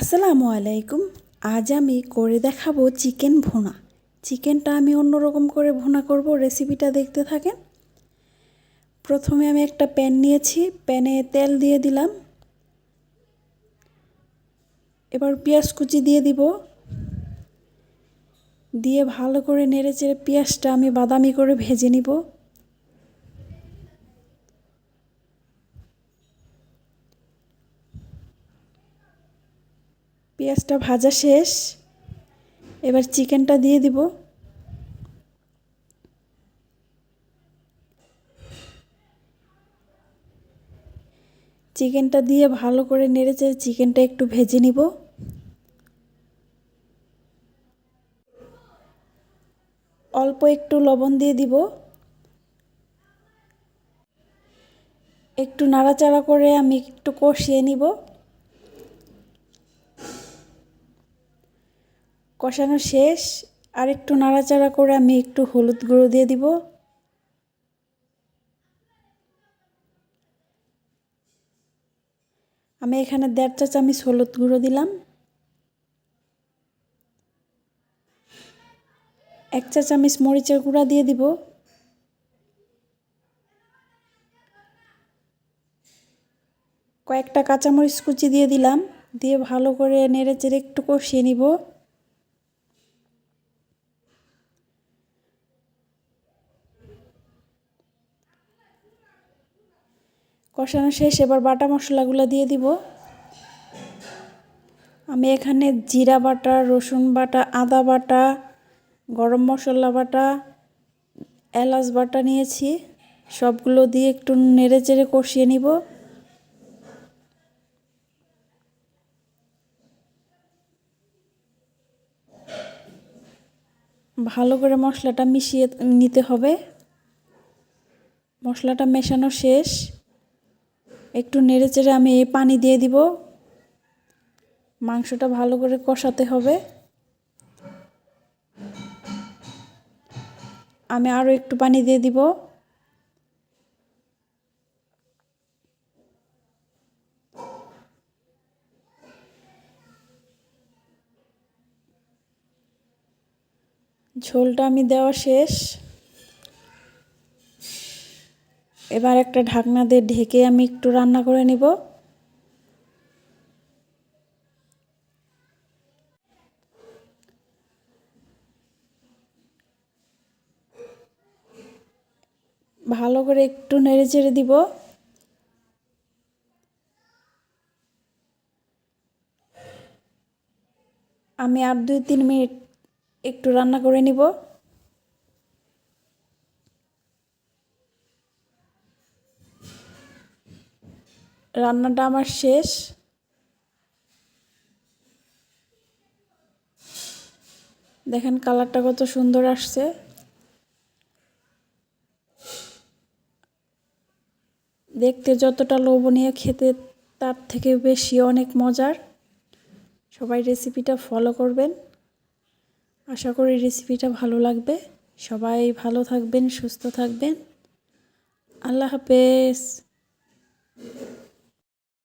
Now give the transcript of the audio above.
আসসালামু আলাইকুম। আজ আমি করে দেখাবো চিকেন ভুনা। চিকেনটা আমি অন্যরকম করে ভুনা করব, রেসিপিটা দেখতে থাকেন। প্রথমে আমি একটা প্যান নিয়েছি, প্যানে তেল দিয়ে দিলাম। এবার পেঁয়াজ কুচি দিয়ে দিব, দিয়ে ভালো করে নেড়েচেড়ে পেঁয়াজটা আমি বাদামি করে ভেজে নিব। পেঁয়াজটা ভাজা শেষ, এবার চিকেনটা দিয়ে দিব। চিকেনটা দিয়ে ভালো করে নেড়েচেড়ে চিকেনটা একটু ভেজে নিব। অল্প একটু লবণ দিয়ে দিব। একটু নাড়াচাড়া করে আমি একটু কষিয়ে নিব। কষানো শেষ, আর একটু নাড়াচাড়া করে আমি একটু হলুদ গুঁড়ো দিয়ে দিব। আমি এখানে 1.5 চা চামচ হলুদ গুঁড়ো দিলাম। 1 চা চামচ মরিচের গুঁড়া দিয়ে দিব। কয়েকটা কাঁচামরিচ কুচি দিয়ে দিলাম, দিয়ে ভালো করে নেড়েচেড়ে একটু কষিয়ে নিব। কষানো শেষ, এবার বাটা মশলাগুলো দিয়ে দিব। আমি এখানে জিরা বাটা, রসুন বাটা, আদা বাটা, গরম মশলা বাটা, এলাচ বাটা নিয়েছি। সবগুলো দিয়ে একটু নেড়েচেড়ে কষিয়ে নিব। ভালো করে মশলাটা মিশিয়ে নিতে হবে। মশলাটা মেশানো শেষ, একটু নেড়েচেড়ে আমি পানি দিয়ে দিব। মাংসটা ভালো করে কষাতে হবে। আমি আরও একটু পানি দিয়ে দিব। ঝোলটা আমি দেওয়া শেষ। এবার একটা ঢাকনা দিয়ে ঢেকে আমি একটু রান্না করে নিব। ভালো করে একটু নেড়েচেড়ে দিব। আমি আর 2-3 মিনিট একটু রান্না করে নিব। রান্নাটা আমার শেষ। দেখেন কালারটা কত সুন্দর আসছে। দেখতে যতটা লোভনীয়, খেতে তার থেকে বেশি অনেক মজার। সবাই রেসিপিটা ফলো করবেন। আশা করি রেসিপিটা ভালো লাগবে। সবাই ভালো থাকবেন, সুস্থ থাকবেন। আল্লাহ হাফেজ।